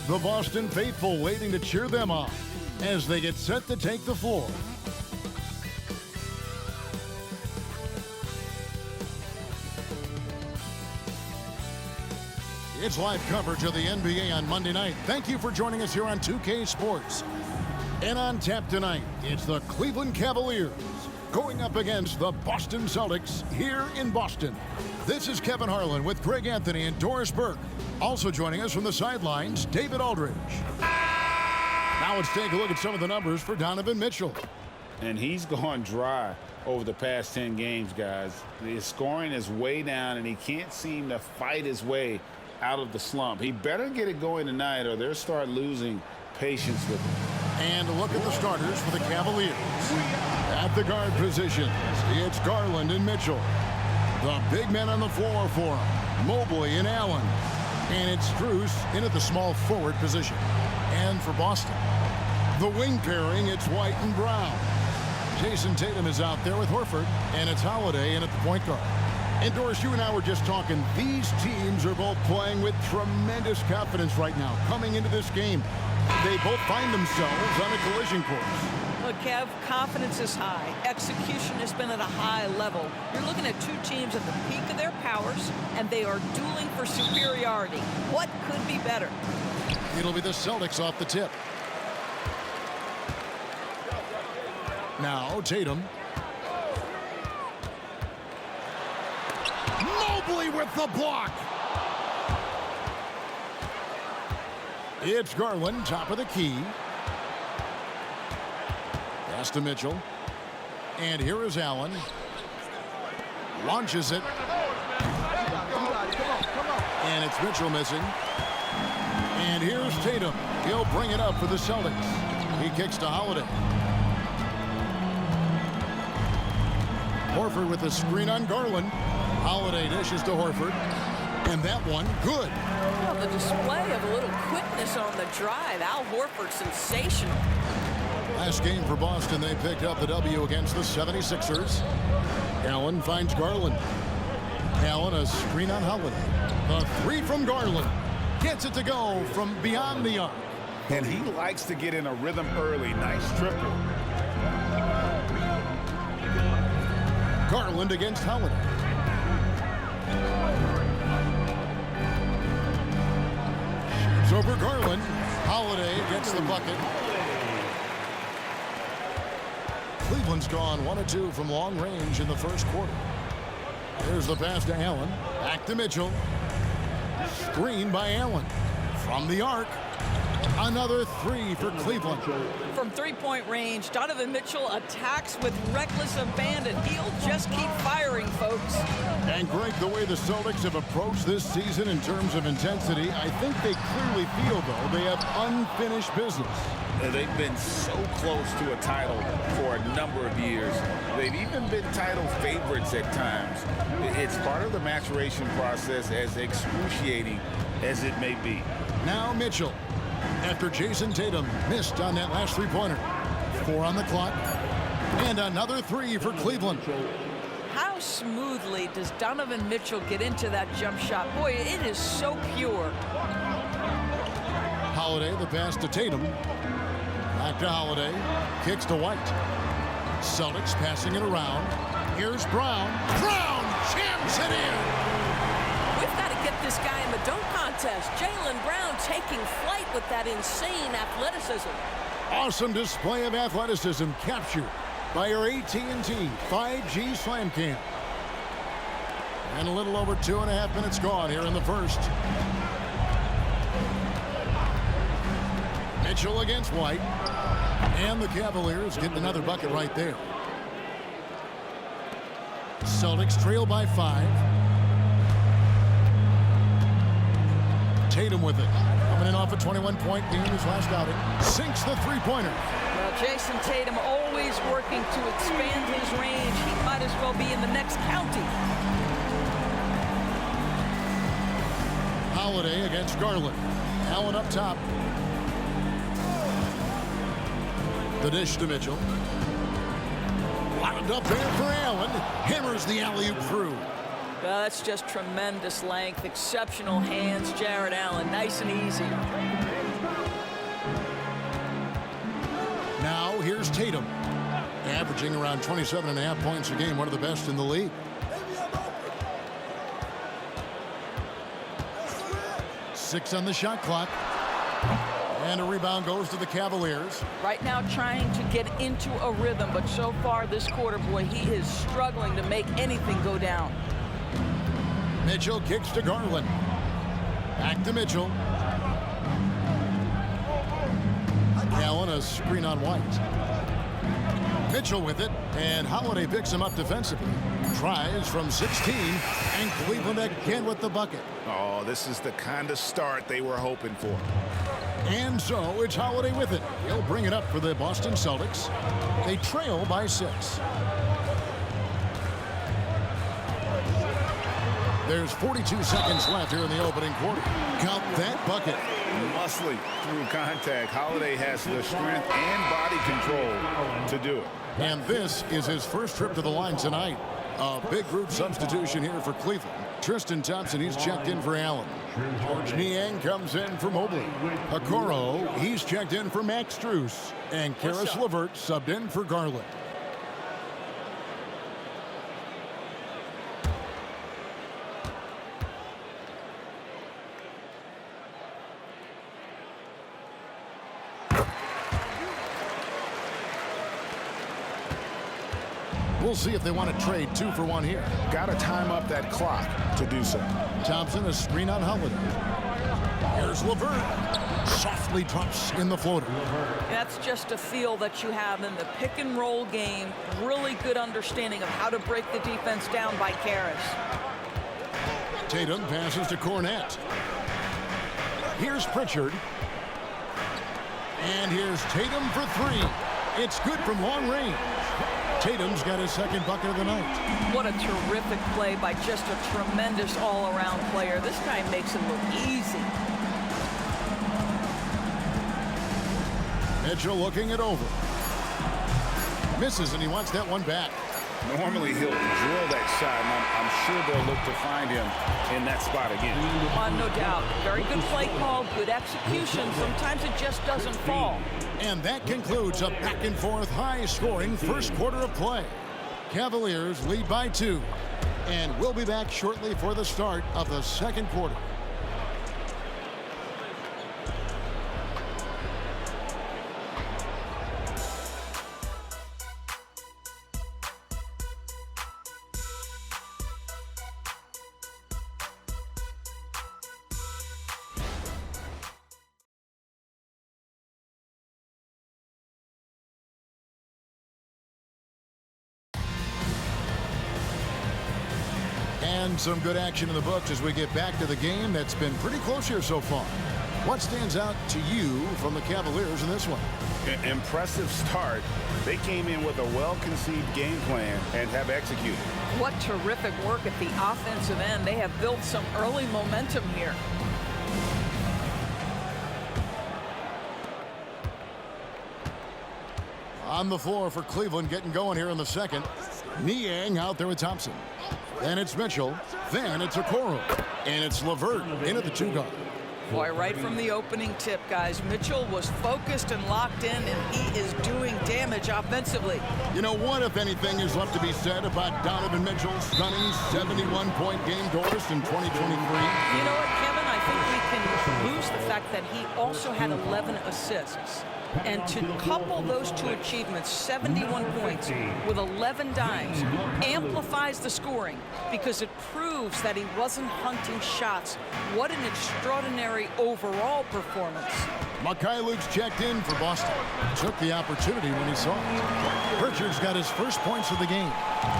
The Boston faithful waiting to cheer them on as they get set to take the floor. It's live coverage of the NBA on Monday night. Thank you for joining us here on 2K Sports. And on tap tonight, it's the Cleveland Cavaliers going up against the Boston Celtics here in Boston. This is Kevin Harlan with Greg Anthony and Doris Burke. Also joining us from the sidelines, David Aldridge. Now let's take a look at some of the numbers for Donovan Mitchell. And he's gone dry over the past 10 games, guys. His scoring is way down, and he can't seem to fight his way out of the slump. He better get it going tonight, or they'll start losing patience with him. And look at the starters for the Cavaliers. At the guard positions, it's Garland and Mitchell. The big men on the floor for him, Mobley and Allen. And it's Strus in at the small forward position. And for Boston, the wing pairing, it's White and Brown. Jason Tatum is out there with Horford, and it's Holiday in at the point guard. And Doris, you and I were just talking. These teams are both playing with tremendous confidence right now coming into this game. They both find themselves on a collision course. Look, Kev, confidence is high. Execution has been at a high level. You're looking at two teams at the peak of their powers, and they are dueling for superiority. What could be better? It'll be the Celtics off the tip. Now, Tatum. Mobley with the block. It's Garland, top of the key. Pass to Mitchell. And here is Allen. Launches it. And it's Mitchell missing. And here's Tatum. He'll bring it up for the Celtics. He kicks to Holiday. Horford with a screen on Garland. Holiday dishes to Horford. And that one, good. Well, the display of a little quickness on the drive. Al Horford, sensational. Last game for Boston, they picked up the W against the 76ers. Allen finds Garland. Allen, a screen on Holiday. The three from Garland. Gets it to go from beyond the arc. And he likes to get in a rhythm early. Nice triple. Garland against Holiday. Shoots over Garland. Holiday gets the bucket. Cleveland's gone 1 of 2 from long range in the first quarter. Here's the pass to Allen. Back to Mitchell. Screen by Allen. From the arc. Another three for Cleveland. From three-point range, Donovan Mitchell attacks with reckless abandon. He'll just keep firing, folks. And Greg, the way the Celtics have approached this season in terms of intensity, I think they clearly feel, though, they have unfinished business. They've been so close to a title for a number of years. They've even been title favorites at times. It's part of the maturation process, as excruciating as it may be. Now Mitchell, after Jason Tatum missed on that last three-pointer. 4 on the clock. And another three for Cleveland. How smoothly does Donovan Mitchell get into that jump shot? Boy, it is so pure. Holiday, the pass to Tatum. Back to Holiday. Kicks to White. Celtics passing it around. Here's Brown. Brown jams it in. We've got to get this guy in the dunk contest. Jaylen Brown taking flight with that insane athleticism. Awesome display of athleticism captured by our AT&T 5G Slam Cam. And a little over 2.5 minutes gone here in the first. Mitchell against White. And the Cavaliers getting another bucket right there. Celtics trail by 5. Tatum with it. Coming in off a 21-point game his last outing. Sinks the three-pointer. Well, Jason Tatum always working to expand his range. He might as well be in the next county. Holiday against Garland. Allen up top. The dish to Mitchell. Wound up there for Allen. Hammers the alley-oop through. Well, that's just tremendous length, exceptional hands, Jared Allen, nice and easy. Now here's Tatum, averaging around 27.5 points a game, one of the best in the league. 6 on the shot clock. And a rebound goes to the Cavaliers. Right now trying to get into a rhythm, but so far this quarter, boy, he is struggling to make anything go down. Mitchell kicks to Garland. Back to Mitchell. Allen, a screen on White. Mitchell with it, and Holiday picks him up defensively. Tries from 16, and Cleveland again with the bucket. Oh, this is the kind of start they were hoping for. And so it's Holiday with it. He'll bring it up for the Boston Celtics. They trail by 6. There's 42 seconds left here in the opening quarter. Count that bucket. Muscly through contact. Holiday has the strength and body control to do it. And this is his first trip to the line tonight. A big group substitution here for Cleveland. Tristan Thompson, he's checked in for Allen. George Niang comes in for Mobley. Okoro, he's checked in for Max Strus. And Karis LeVert subbed in for Garland. We'll see if they want to trade 2 for 1 here. Got to time up that clock to do so. Thompson, a screen on Holiday. Here's LeVert. Softly drops in the floater. That's just a feel that you have in the pick and roll game. Really good understanding of how to break the defense down by Karis. Tatum passes to Cornette. Here's Pritchard. And here's Tatum for 3. It's good from long range. Tatum's got his second bucket of the night. What a terrific play by just a tremendous all-around player. This guy makes it look easy. Mitchell looking it over. Misses, and he wants that one back. Normally he'll drill that shot, and I'm sure they'll look to find him in that spot again. No doubt. Very good play call, good execution. Sometimes it just doesn't fall. And that concludes a back-and-forth, high-scoring first quarter of play. Cavaliers lead by 2. And we'll be back shortly for the start of the second quarter. And some good action in the books as we get back to the game that's been pretty close here so far. What stands out to you from the Cavaliers in this one? Impressive start. They came in with a well-conceived game plan and have executed. What terrific work at the offensive end. They have built some early momentum here. On the floor for Cleveland, getting going here in the second. Niang out there with Thompson. Then it's Mitchell. Then it's Okoro. And it's LeVert into the 2 guard. Boy, right from the opening tip, guys, Mitchell was focused and locked in, and he is doing damage offensively. You know, what, if anything, is left to be said about Donovan Mitchell's stunning 71-point game tourist in 2023? You know what, Kevin? I think we can lose the fact that he also had 11 assists. And to couple those 2 achievements, 71 points with 11 dimes, amplifies the scoring because it proves that he wasn't hunting shots. What an extraordinary overall performance. Mikhailuk's checked in for Boston. Took the opportunity when he saw it. Pritchard's got his first points of the game.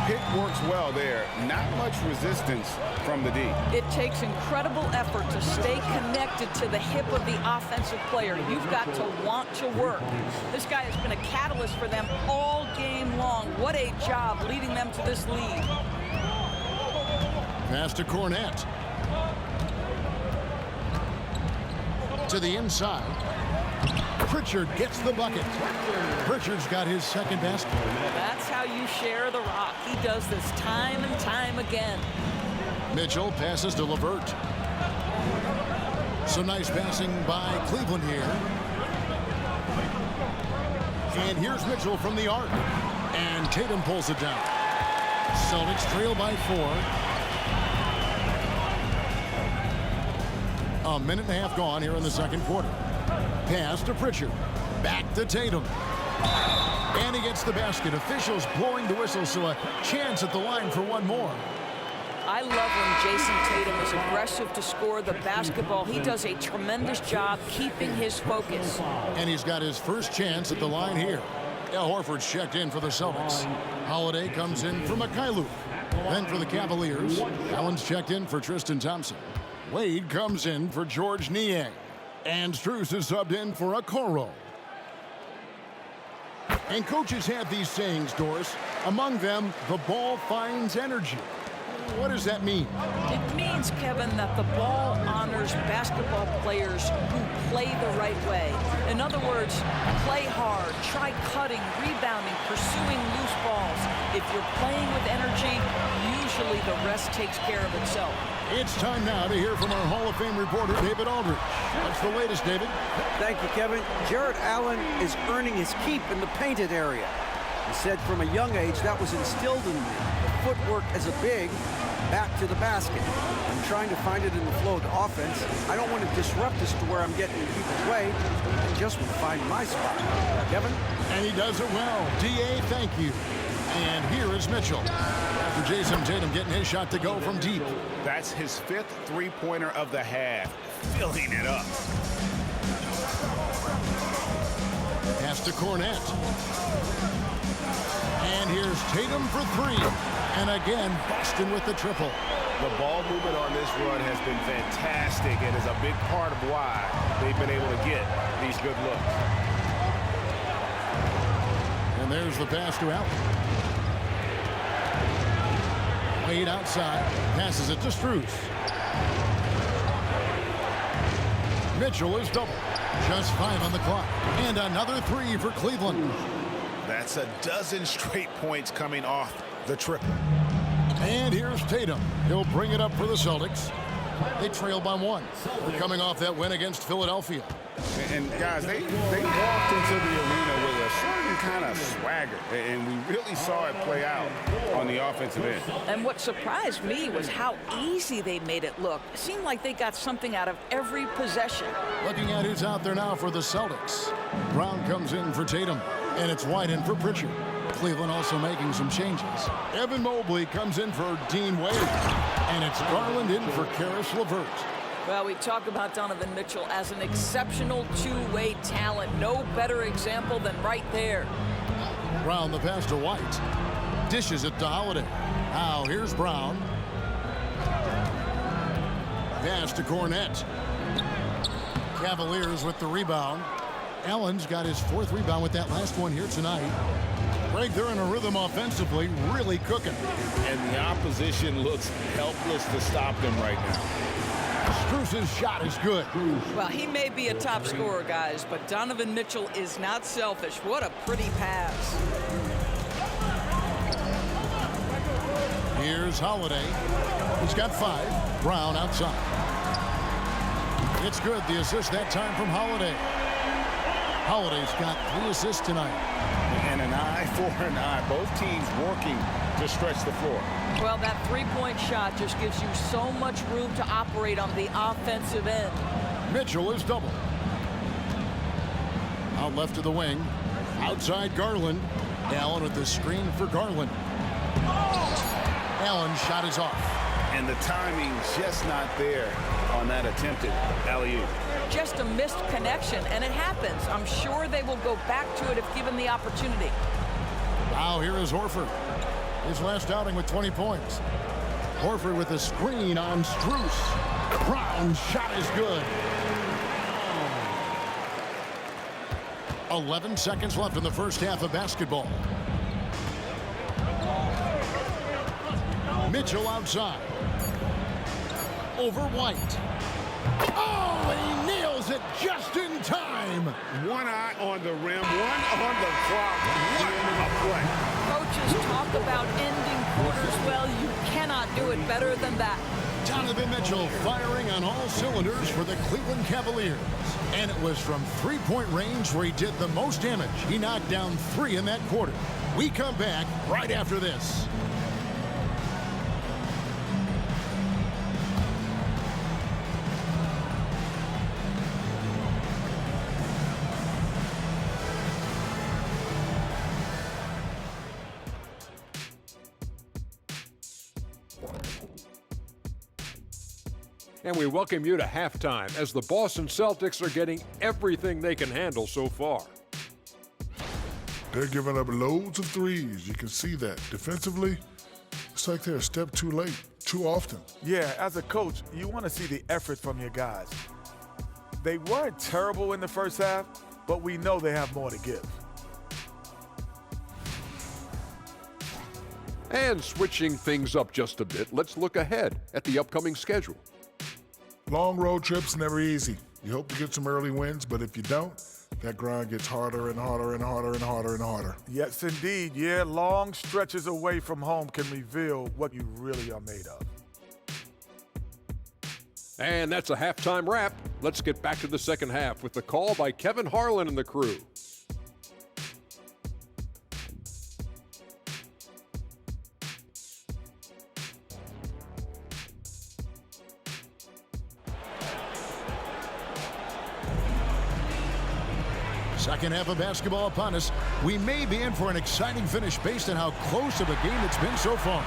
Pick works well there. Not much resistance from the D. It takes incredible effort to stay connected to the hip of the offensive player. You've got to want to work. This guy has been a catalyst for them all game long. What a job leading them to this lead. Pass to Cornette. To the inside. Pritchard gets the bucket. Pritchard's got his second basket. That's how you share the rock. He does this time and time again. Mitchell passes to LeVert. Some nice passing by Cleveland here. And here's Mitchell from the arc. And Tatum pulls it down. Celtics trail by 4. A minute and a half gone here in the second quarter. Pass to Pritchard. Back to Tatum. And he gets the basket. Officials blowing the whistle, so a chance at the line for one more. I love when Jason Tatum is aggressive to score the basketball. He does a tremendous job keeping his focus. And he's got his first chance at the line here. Al Horford's checked in for the Celtics. Holiday comes in for Mikhailuk. Then for the Cavaliers, Allen's checked in for Tristan Thompson. Wade comes in for George Niang. And Strus is subbed in for Okoro. And coaches have these sayings, Doris. Among them, the ball finds energy. What does that mean? It means, Kevin, that the ball honors basketball players who play the right way. In other words, play hard, try cutting, rebounding, pursuing loose balls. If you're playing with energy, usually the rest takes care of itself. It's time now to hear from our Hall of Fame reporter, David Aldridge. What's the latest, David? Thank you, Kevin. Jarrett Allen is earning his keep in the painted area. He said from a young age that was instilled in me. The footwork as a big, back to the basket. I'm trying to find it in the flow of the offense. I don't want to disrupt this to where I'm getting in people's way. I just want to find my spot. Kevin? And he does it well. D.A., thank you. And here is Mitchell. After Jason Tatum getting his shot to go from deep. That's his 5th three-pointer of the half. Filling it up. Pass to Cornette. And here's Tatum for 3. And again, Boston with the triple. The ball movement on this run has been fantastic and is a big part of why they've been able to get these good looks. And there's the pass to Allen. Wade outside, passes it to Strus. Mitchell is double. Just 5 on the clock. And another 3 for Cleveland. That's a dozen straight points coming off the triple. And here's Tatum. He'll bring it up for the Celtics. They trail by 1. They're coming off that win against Philadelphia. And guys, they walked into the arena with a certain kind of swagger, and we really saw it play out on the offensive end. And what surprised me was how easy they made it look. It seemed like they got something out of every possession. Looking at who's out there now for the Celtics. Brown comes in for Tatum, and it's White in for Pritchard. Cleveland also making some changes. Evan Mobley comes in for Dean Wade, and it's Garland in for Karis LeVert. Well, we talk about Donovan Mitchell as an exceptional two-way talent. No better example than right there. Brown the pass to White. Dishes it to Holiday. Now here's Brown. Pass to Cornette. Cavaliers with the rebound. Allen's got his 4th rebound with that last one here tonight. Greg, they're in a rhythm offensively, really cooking. And the opposition looks helpless to stop them right now. Strus's shot is good. Well, he may be a top scorer, guys, but Donovan Mitchell is not selfish. What a pretty pass. Here's Holiday. He's got 5. Brown outside. It's good. The assist that time from Holiday. Holiday's got 3 assists tonight. And an eye for an eye. Both teams working to stretch the floor. Well, that three-point shot just gives you so much room to operate on the offensive end. Mitchell is double. Out left to the wing. Outside Garland. Allen with the screen for Garland. Allen's shot is off. And the timing just not there on that attempted alley-oop. Just a missed connection, and it happens. I'm sure they will go back to it if given the opportunity. Now here is Horford. His last outing with 20 points. Horford with a screen on Strus. Brown's shot is good. 11 seconds left in the first half of basketball. Mitchell outside. Over White. Oh, he nails it just in time. One eye on the rim, one on the clock. What a play. Coaches talk about ending quarters. Well, you cannot do it better than that. Donovan Mitchell firing on all cylinders for the Cleveland Cavaliers. And it was from three-point range where he did the most damage. He knocked down 3 in that quarter. We come back right after this. And we welcome you to halftime as the Boston Celtics are getting everything they can handle so far. They're giving up loads of threes. You can see that. Defensively, it's like they're a step too late, too often. Yeah, as a coach, you want to see the effort from your guys. They weren't terrible in the first half, but we know they have more to give. And switching things up just a bit, let's look ahead at the upcoming schedule. Long road trips, never easy. You hope to get some early wins, but if you don't, that grind gets harder and harder and harder and harder and harder. Yes, indeed. Yeah, long stretches away from home can reveal what you really are made of. And that's a halftime wrap. Let's get back to the second half with the call by Kevin Harlan and the crew. Second half of basketball upon us. We may be in for an exciting finish based on how close of a game it's been so far.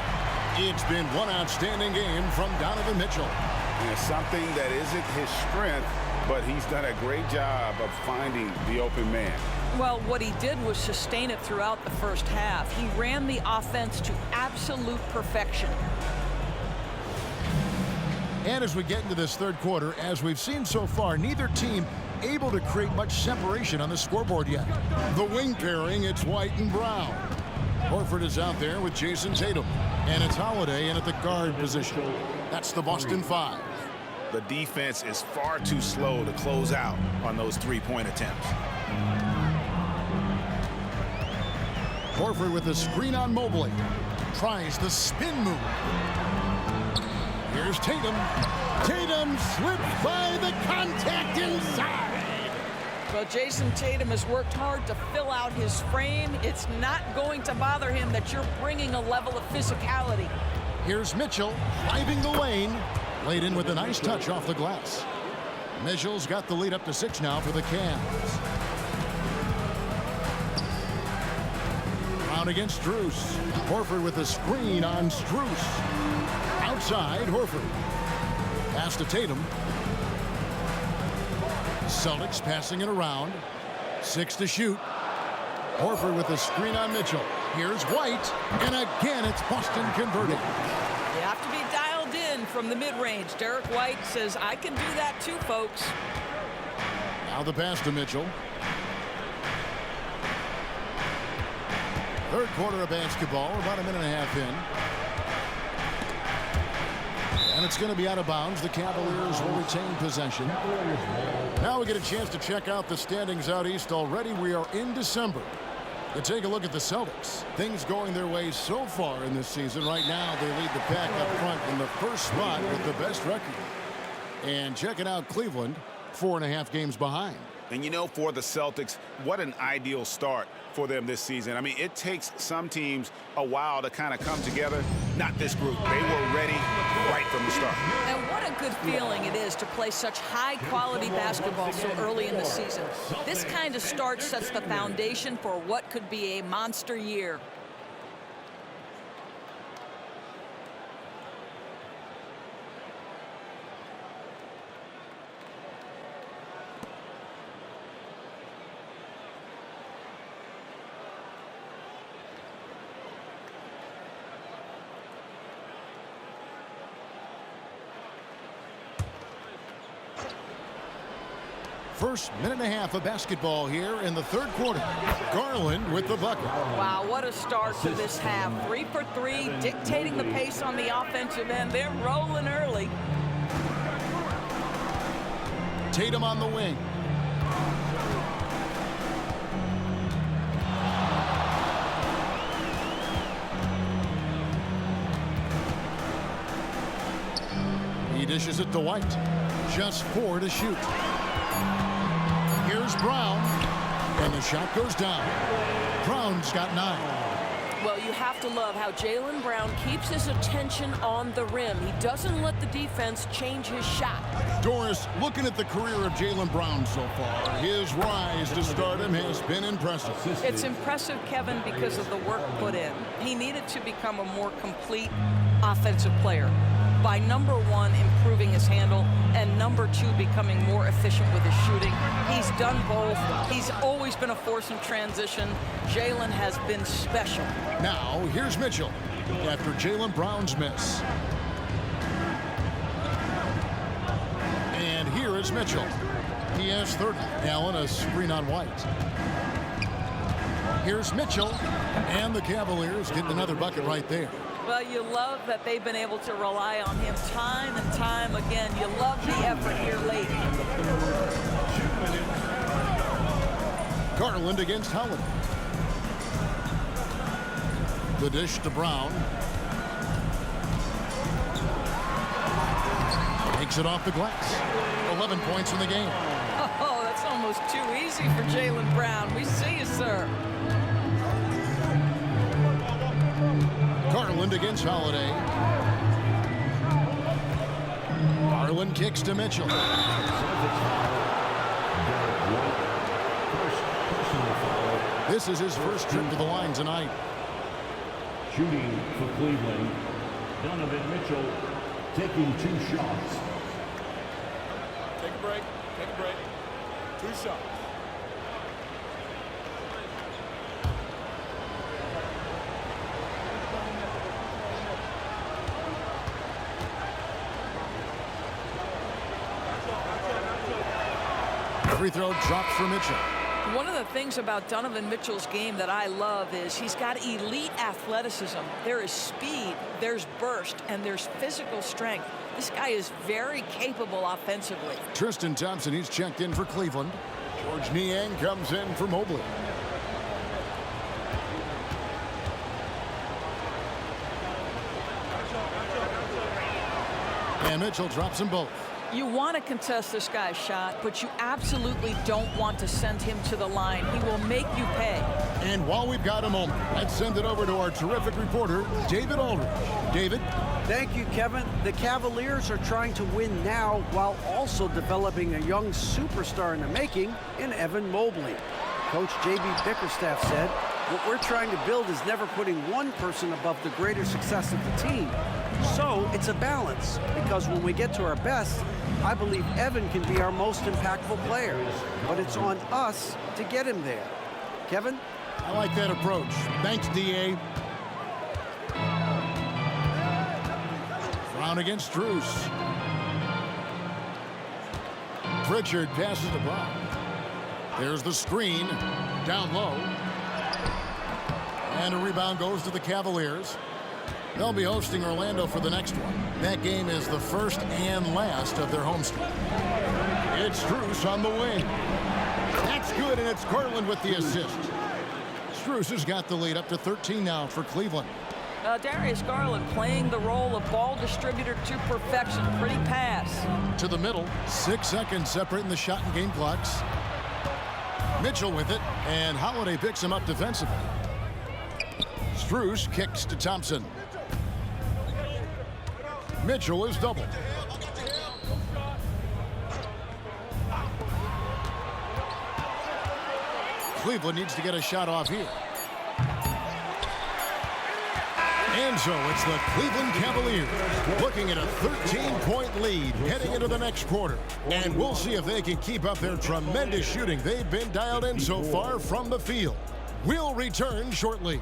It's been one outstanding game from Donovan Mitchell. And something that isn't his strength, but he's done a great job of finding the open man. Well, what he did was sustain it throughout the first half. He ran the offense to absolute perfection. And as we get into this third quarter, as we've seen so far, neither team able to create much separation on the scoreboard yet. The wing pairing, it's White and Brown. Horford is out there with Jason Tatum. And it's Holiday in at the guard position. That's the Boston 5. The defense is far too slow to close out on those three-point attempts. Horford with the screen on Mobley. Tries the spin move. Here's Tatum. Tatum slips by the contact inside. Well, Jason Tatum has worked hard to fill out his frame. It's not going to bother him that you're bringing a level of physicality. Here's Mitchell driving the lane. Laid in with a nice touch off the glass. Mitchell's got the lead up to 6 now for the Cavs. Brown against Strus. Horford with a screen on Strus. Outside, Horford. Pass to Tatum. Celtics passing it around. 6 to shoot. Horford with a screen on Mitchell. Here's White. And again, it's Boston converting. You have to be dialed in from the mid-range. Derek White says, I can do that too, folks. Now the pass to Mitchell. Third quarter of basketball. We're about a minute and a half in. And it's going to be out of bounds. The Cavaliers will retain possession. Now we get a chance to check out the standings out east already. We are in December. To take a look at the Celtics. Things going their way so far in this season. Right now, they lead the pack up front in the first spot with the best record. And checking out Cleveland, 4.5 games behind. And you know, for the Celtics, what an ideal start for them this season. I mean, it takes some teams a while to kind of come together. Not this group. They were ready right from the start. And what a good feeling it is to play such high-quality basketball so early in the season. This kind of start sets the foundation for what could be a monster year. First minute and a half of basketball here in the third quarter. Garland with the bucket. Wow, what a start to this half. 3 for 3, dictating the pace on the offensive end. They're rolling early. Tatum on the wing. dishes it to White. Just 4 to shoot. Here's Brown, and the shot goes down. Brown's got 9. Well, you have to love how Jaylen Brown keeps his attention on the rim. He doesn't let the defense change his shot. Doris, looking at the career of Jaylen Brown so far, his rise to stardom has been impressive. It's impressive, Kevin, because of the work put in. He needed to become a more complete offensive player by, number 1, improving his handle, and number 2, becoming more efficient with his shooting. He's done both. He's always been a force in transition. Jaylen has been special. Now, here's Mitchell after Jaylen Brown's miss. And here is Mitchell. He has 30. Allen, a screen on White. Here's Mitchell, and the Cavaliers getting another bucket right there. Well, you love that they've been able to rely on him time and time again. You love the effort here late. Garland against Holiday. The dish to Brown. Takes it off the glass. 11 points in the game. Oh, that's almost too easy for Jaylen Brown. We see you, sir. Garland against Holiday. Garland kicks to Mitchell. This is his first trip to the line tonight. Shooting for Cleveland, Donovan Mitchell taking 2 shots. Take a break. Take a break. 2 shots. Free throw drops for Mitchell. One of the things about Donovan Mitchell's game that I love is he's got elite athleticism. There is speed, there's burst, and there's physical strength. This guy is very capable offensively. Tristan Thompson, he's checked in for Cleveland. George Niang comes in for Mobley. And Mitchell drops them both. You want to contest this guy's shot, but you absolutely don't want to send him to the line. He will make you pay. And while we've got a moment, let's send it over to our terrific reporter, David Aldridge. David? Thank you, Kevin. The Cavaliers are trying to win now while also developing a young superstar in the making in Evan Mobley. Coach J.B. Bickerstaff said, "What we're trying to build is never putting one person above the greater success of the team. So it's a balance, because when we get to our best, I believe Evan can be our most impactful player. But it's on us to get him there." Kevin? I like that approach. Thanks, D.A. Brown against Strus. Pritchard passes to Brown. There's the screen. Down low. And a rebound goes to the Cavaliers. They'll be hosting Orlando for the next one. That game is the first and last of their homestand. It's Strus on the wing. That's good, and it's Garland with the assist. Strus has got the lead up to 13 now for Cleveland. Darius Garland playing the role of ball distributor to perfection. Pretty pass. To the middle. 6 seconds separating the shot and game clocks. Mitchell with it, and Holiday picks him up defensively. Strus kicks to Thompson. Mitchell is doubled. Cleveland needs to get a shot off here. And so it's the Cleveland Cavaliers looking at a 13-point lead heading into the next quarter. And we'll see if they can keep up their tremendous shooting they've been dialed in so far from the field. We'll return shortly.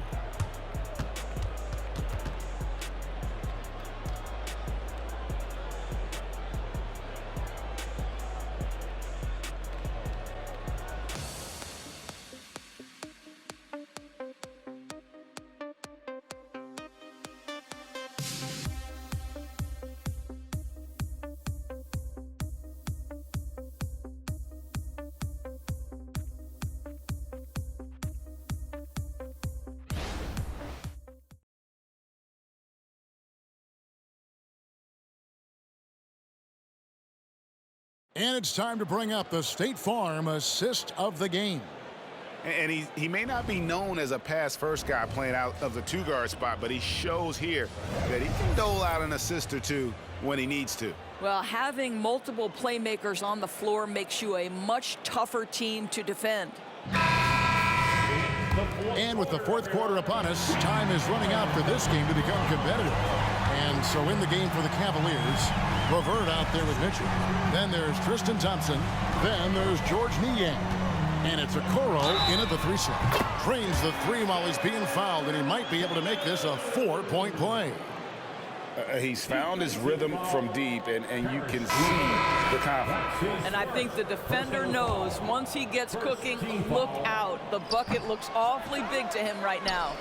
And it's time to bring up the State Farm assist of the game. And he may not be known as a pass-first guy playing out of the two-guard spot, but he shows here that he can dole out an assist or two when he needs to. Well, having multiple playmakers on the floor makes you a much tougher team to defend. And with the fourth quarter upon us, time is running out for this game to become competitive. And so in the game for the Cavaliers, LeVert out there with Mitchell. Then there's Tristan Thompson. Then there's George Niang. And it's Okoro in at the 3-set. Drains the three while he's being fouled, and he might be able to make this a 4-point play. He's found his rhythm from deep, and you can see the confidence. And I think the defender knows once he gets cooking, look out. The bucket looks awfully big to him right now.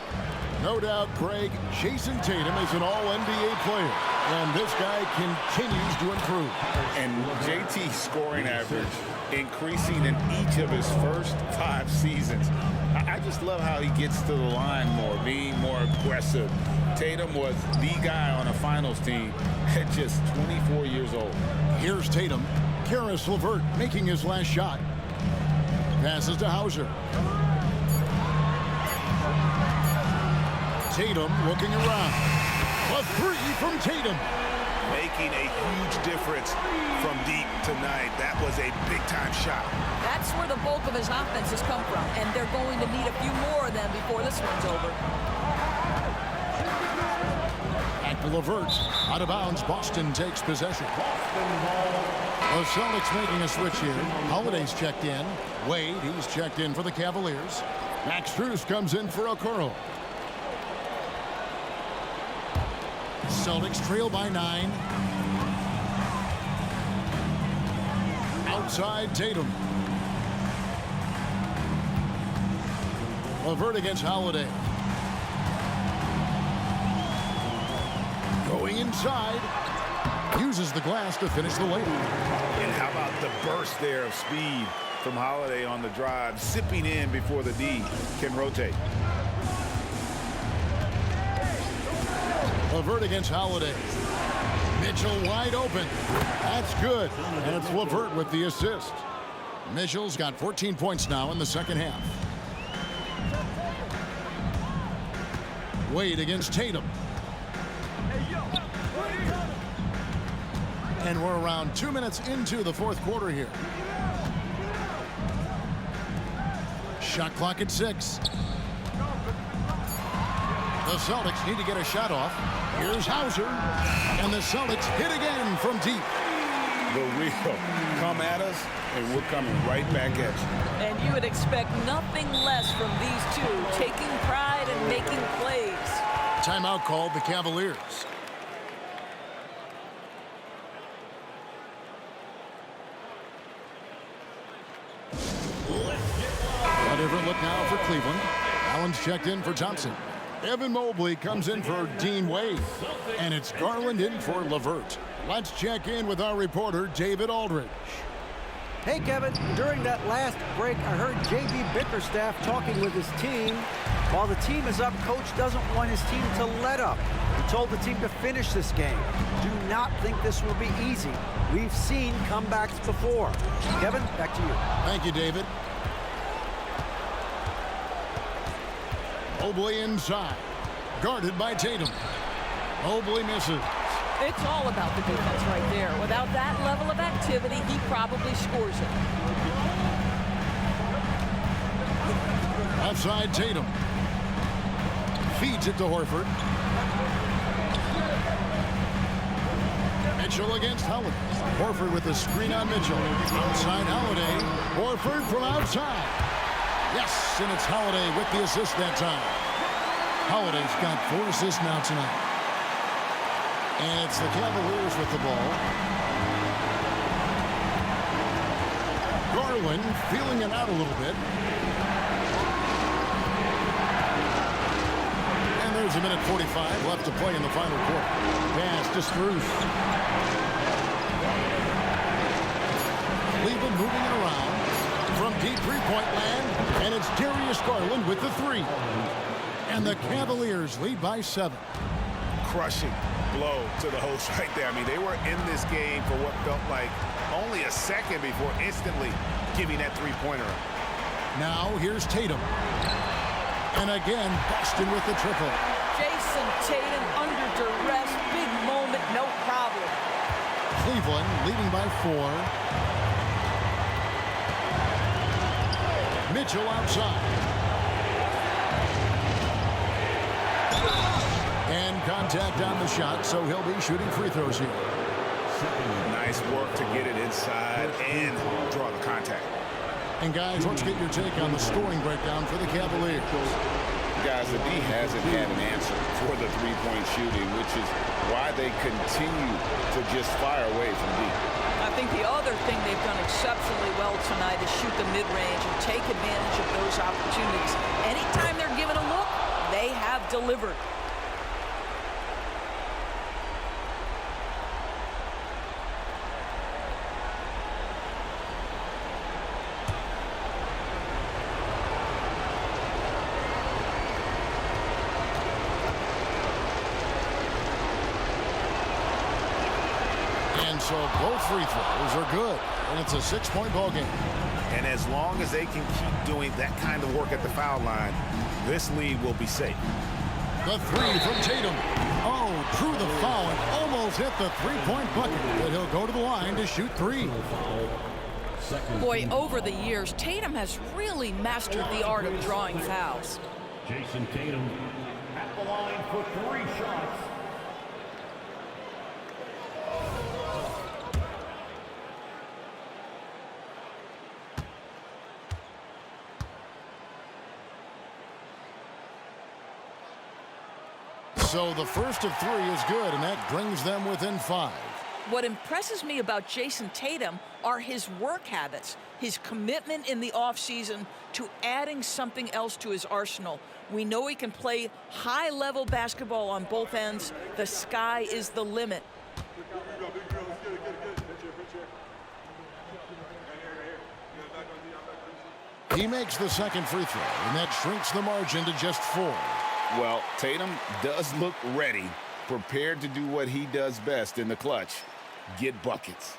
No doubt, Greg, Jason Tatum is an all-NBA player, and this guy continues to improve. And JT's scoring average increasing in each of his first 5 seasons. I just love how he gets to the line more, being more aggressive. Tatum was the guy on a finals team at just 24 years old. Here's Tatum. Karis LeVert making his last shot. Passes to Hauser. Tatum looking around. A 3 from Tatum. Making a huge difference from deep tonight. That was a big-time shot. That's where the bulk of his offense has come from, and they're going to need a few more of them before this one's over. Back to LeVert. Out of bounds. Boston takes possession. The Celtics making a switch here. Holiday's checked in. Wade, he's checked in for the Cavaliers. Max Strus comes in for Okoro. Celtics trail by 9. Outside Tatum. LeVert against Holiday. Going inside. Uses the glass to finish the layup. And how about the burst there of speed from Holiday on the drive, zipping in before the D can rotate. LeVert against Holiday. Mitchell wide open. That's good. And it's LeVert with the assist. Mitchell's got 14 points now in the second half. Wade against Tatum. And we're around 2 minutes into the fourth quarter here. Shot clock at 6. The Celtics need to get a shot off. Here's Hauser. And the Celtics hit again from deep. The real come at us, and we're coming right back at you. And you would expect nothing less from these two, taking pride and making plays. Timeout called the Cavaliers. A different look now for Cleveland. Allen's checked in for Thompson. Evan Mobley comes in for Dean Wade. And it's Garland in for LeVert. Let's check in with our reporter, David Aldridge. Hey, Kevin, during that last break, I heard J.B. Bickerstaff talking with his team. While the team is up, Coach doesn't want his team to let up. He told the team to finish this game. Do not think this will be easy. We've seen comebacks before. Kevin, back to you. Thank you, David. Mobley inside. Guarded by Tatum. Mobley misses. It's all about the defense right there. Without that level of activity, he probably scores it. Outside Tatum. Feeds it to Horford. Mitchell against Holiday. Horford with the screen on Mitchell. Outside Holiday. Horford from outside. Yes, and it's Holiday with the assist that time. Holiday's got 4 assists now tonight. And it's the Cavaliers with the ball. Garland feeling it out a little bit. And there's a minute 45 left to play in the final quarter. Pass to Strus. Cleveland moving it around from deep three-point land. And it's Darius Garland with the 3. And the Cavaliers lead by 7. Crushing blow to the host right there. I mean, they were in this game for what felt like only a second before instantly giving that three-pointer up. Now here's Tatum. And again, Boston with the triple. Jason Tatum under duress. Big moment, no problem. Cleveland leading by 4. Mitchell outside. And contact on the shot, so he'll be shooting free throws here. Nice work to get it inside and draw the contact. And guys, let's get your take on the scoring breakdown for the Cavaliers. Guys, the D hasn't had an answer for the three-point shooting, which is why they continue to just fire away from deep. I think the other thing they've done exceptionally well tonight is shoot the mid-range and take advantage of those opportunities. Anytime they're given a look, they have delivered. So both free throws are good, and it's a 6-point ball game. And as long as they can keep doing that kind of work at the foul line, this lead will be safe. The three from Tatum. Oh, drew the foul and almost hit the three-point bucket, but he'll go to the line to shoot 3. Boy, over the years, Tatum has really mastered the art of drawing fouls. Jason Tatum at the line for 3 shots. So the first of 3 is good, and that brings them within 5. What impresses me about Jason Tatum are his work habits, his commitment in the offseason to adding something else to his arsenal. We know he can play high-level basketball on both ends. The sky is the limit. He makes the second free throw, and that shrinks the margin to just 4. Well, Tatum does look ready, prepared to do what he does best in the clutch, get buckets.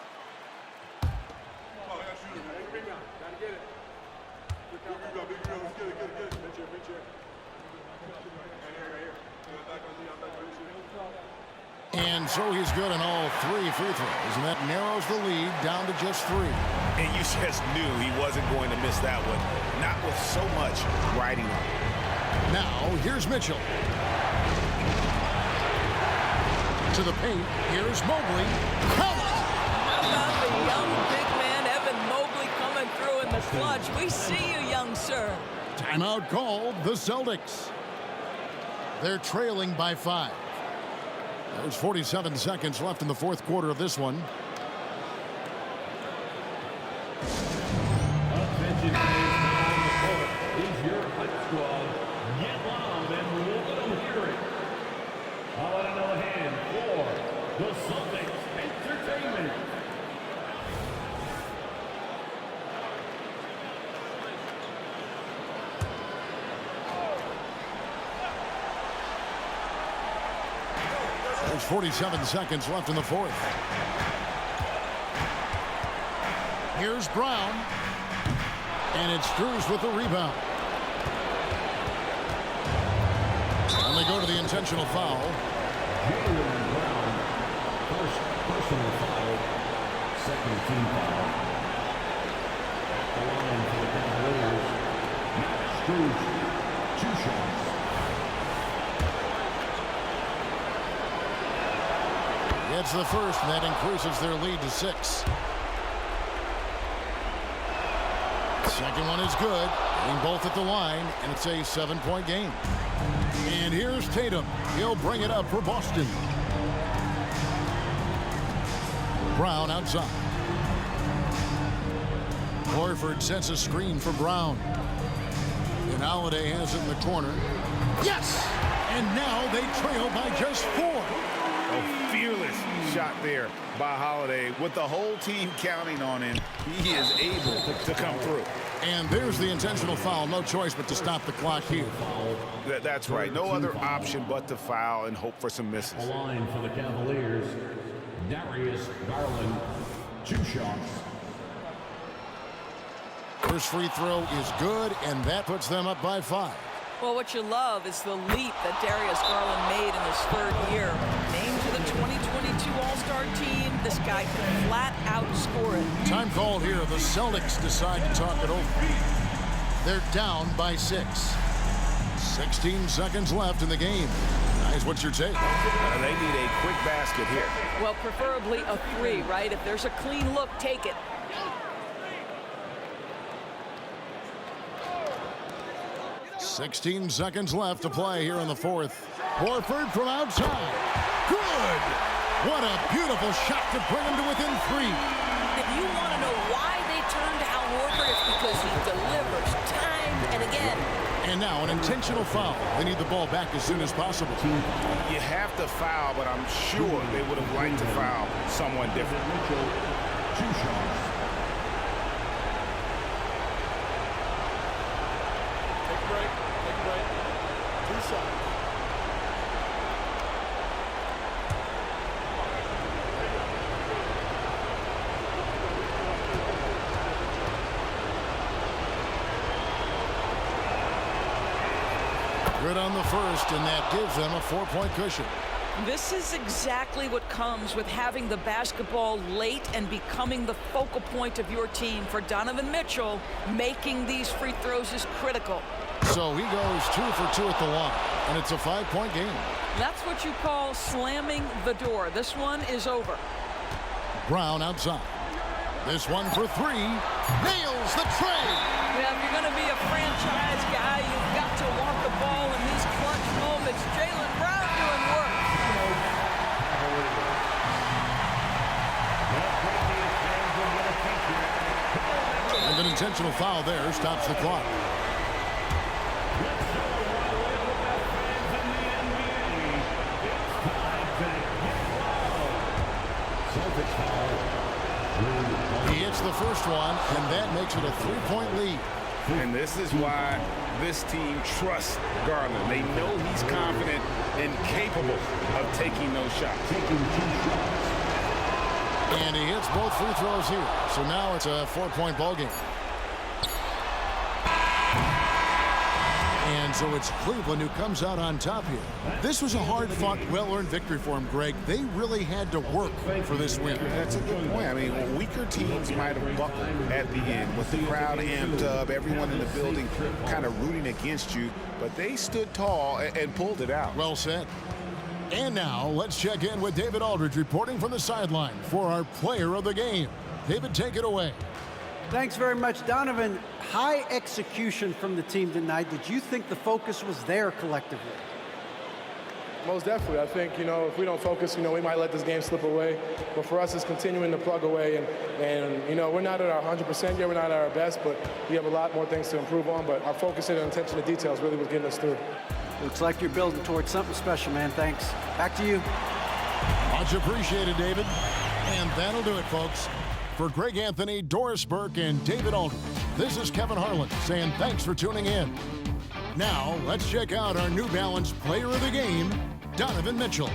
And so he's good on all 3 free throws, and that narrows the lead down to just 3. And you just knew he wasn't going to miss that one, not with so much riding on it. Now, here's Mitchell. To the paint, here's Mobley. How about the young big man, Evan Mobley, coming through in the clutch? We see you, young sir. Timeout called, the Celtics. They're trailing by 5. There's 47 seconds left in the 4th quarter of this one. Attention, is your hype squad. Get loud and let them hear it. I'll let another hand for the Celtics Entertainment. There's 47 seconds left in the 4th. Here's Brown. And it's Strus with the rebound. And they go to the intentional foul. Brown, first personal foul, second team foul. At the line for the Cavaliers, Strus, 2 shots. It's the first, and that increases their lead to 6. Second one is good. Getting both at the line, and it's a 7-point game. And here's Tatum. He'll bring it up for Boston. Brown outside. Horford sets a screen for Brown. And Holiday has it in the corner. Yes! And now they trail by just 4. A fearless shot there by Holiday. With the whole team counting on him, he is able to come through. And there's the intentional foul. No choice but to stop the clock here. That's right. No other option but to foul and hope for some misses. The line for the Cavaliers, Darius Garland, 2 shots. First free throw is good, and that puts them up by 5. Well, what you love is the leap that Darius Garland made in his 3rd year. Named to the 2022 All-Star team, this guy can flat out score it. Time called here. The Celtics decide to talk it over. They're down by 6. 16 seconds left in the game. Guys, what's your take? They need a quick basket here. Well, preferably a 3, right? If there's a clean look, take it. $16 seconds left to play here in the 4th. Horford from outside. Good! What a beautiful shot to bring him to within 3. If you want to know why they turned to Al Horford, it's because he delivers time and again. And now an intentional foul. They need the ball back as soon as possible. You have to foul, but I'm sure they would have liked to foul someone different. Mitchell, 2 shots. Take a break. Take a break. 2 shots. Good on the first, and that gives them a 4-point cushion. This is exactly what comes with having the basketball late and becoming the focal point of your team. For Donovan Mitchell, making these free throws is critical. So he goes 2 for 2 at the line, and it's a 5-point game. That's what you call slamming the door. This one is over. Brown outside. This one for 3. Nails the tray. Yeah, if you're going to be a franchise guy, you've got to want the ball in these clutch moments. Jaylen Brown doing work. And an intentional foul there stops the clock. He hits the first one, and that makes it a 3-point lead. And this is why this team trusts Garland. They know he's confident and capable of taking those shots. And he hits both free throws here. So now it's a 4-point ball game. And so it's Cleveland who comes out on top here. This was a hard-fought, well-earned victory for him, Greg. They really had to work for this win. That's a good point. I mean, weaker teams might have buckled at the end with the crowd amped up, everyone in the building kind of rooting against you, but they stood tall and pulled it out. Well said. And now let's check in with David Aldridge reporting from the sideline for our player of the game. David, take it away. Thanks very much, Donovan. High execution from the team tonight. Did you think the focus was there collectively? Most definitely. I think, if we don't focus, we might let this game slip away. But for us, it's continuing to plug away. And we're not at our 100% yet. We're not at our best, but we have a lot more things to improve on. But our focus and attention to details really was getting us through. Looks like you're building towards something special, man. Thanks. Back to you. Much appreciated, David. And that'll do it, folks. For Greg Anthony, Doris Burke, and David Aldridge, this is Kevin Harlan saying thanks for tuning in. Now, let's check out our New Balance player of the game, Donovan Mitchell.